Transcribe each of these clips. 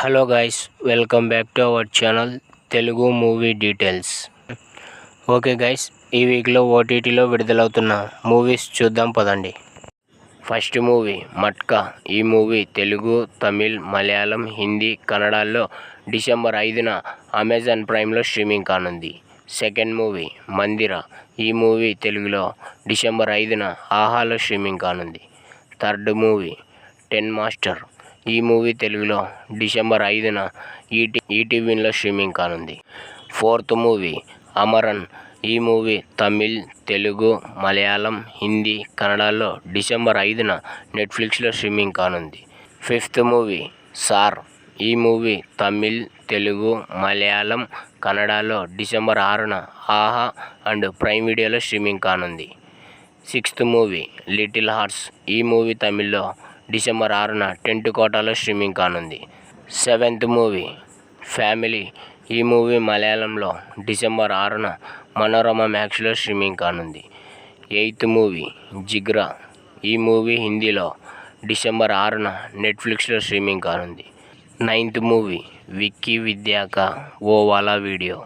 Hello guys, welcome back to our channel Telugu movie details. Okay guys, ఈ వీక్లో ఓటీటీలో విడుదలవుతున్న movies చూద్దాం పదండి. First movie matka. ఈ మూవీ తెలుగు, తమిళ్, మలయాళం, హిందీ, కన్నడలో డిసెంబర్ 5న అమెజాన్ ప్రైమ్లో స్ట్రీమింగ్ కానుంది. సెకండ్ మూవీ మందిర. ఈ మూవీ తెలుగులో డిసెంబర్ 5న ఆహాలో స్ట్రీమింగ్ కానుంది. Third movie 10 master. ఈ మూవీ తెలుగులో డిసెంబర్ 5న ఈటీవీలో స్ట్రీమింగ్ కానుంది. Fourth movie Amaran. ఈ మూవీ తమిళ్, తెలుగు, మలయాళం, హిందీ, కన్నడలో డిసెంబర్ 5న నెట్ఫ్లిక్స్లో స్ట్రీమింగ్ కానుంది. Fifth movie sir. ఈ మూవీ తమిళ్, తెలుగు, మలయాళం, కన్నడలో డిసెంబర్ 6న ఆహా అండ్ ప్రైమ్ వీడియోలో స్ట్రీమింగ్ కానుంది. Sixth movie little hearts. ఈ మూవీ తమిళ్లో డిసెంబర్ 6న టెంట్ కోటాలో స్ట్రీమింగ్ కానుంది. Seventh movie family. ఈ మూవీ మలయాళంలో డిసెంబర్ 6న మనోరమ మ్యాక్స్లో స్ట్రీమింగ్ కానుంది. Eighth movie Jigra. ఈ మూవీ హిందీలో డిసెంబర్ 6న నెట్ఫ్లిక్స్లో స్ట్రీమింగ్ కానుంది. నైన్త్ మూవీ విక్కీ విద్యాక ఓ వాలా వీడియో.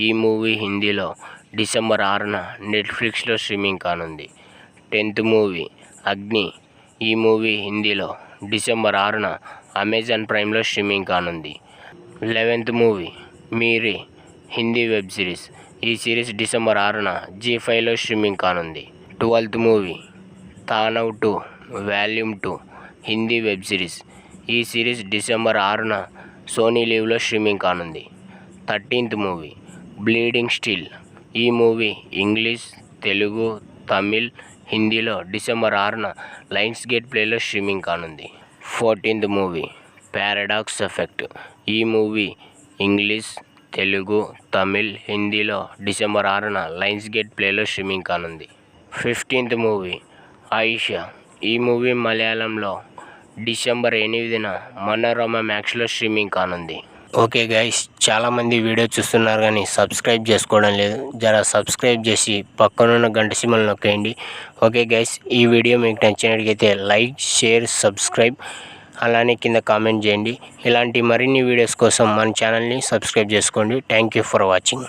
ఈ మూవీ హిందీలో డిసెంబర్ 6న నెట్ఫ్లిక్స్లో స్ట్రీమింగ్ కానుంది. 10th movie Agni. ఈ మూవీ హిందీలో డిసెంబర్ 6న అమెజాన్ ప్రైమ్లో స్ట్రీమింగ్ కానుంది. 11th మూవీ మీరీ. Hindi web series. ఈ సిరీస్ డిసెంబర్ 6న జీ5లో స్ట్రీమింగ్ కానుంది. 12th movie Tanaav 2 volume 2. Hindi web series. ఈ సిరీస్ డిసెంబర్ 6న సోనీ లీవ్లో స్ట్రీమింగ్ కానుంది. 13th movie bleeding steel. ఈ మూవీ ఇంగ్లీష్, తెలుగు, తమిళ్, హిందీలో డిసెంబర్ 6న లయన్స్ గేట్ ప్లేలో స్ట్రీమింగ్ కానుంది. 14th movie paradox effect. ఈ మూవీ ఇంగ్లీష్, తెలుగు, తమిళ్, హిందీలో డిసెంబర్ 6న లయన్స్ గేట్ ప్లేలో స్ట్రీమింగ్ కానుంది. 15th movie Ayesha. ఈ మూవీ మలయాళంలో డిసెంబర్ 8న మనోరమ మ్యాక్స్లో స్ట్రీమింగ్ కానుంది. ఓకే గైస్, చాలామంది వీడియో చూస్తున్నారు కానీ సబ్స్క్రైబ్ చేసుకోవడం లేదు. జర సబ్స్క్రైబ్ చేసి పక్కనున్న గంట సింబల్ నొక్కేయండి. ఓకే గైస్, ఈ వీడియో మీకు నచ్చినట్లయితే లైక్, షేర్, సబ్స్క్రైబ్, అలానే కింద కామెంట్ చేయండి. ఇలాంటి మరిన్ని వీడియోస్ కోసం మన ఛానల్ని సబ్స్క్రైబ్ చేసుకోండి. Thank you for watching.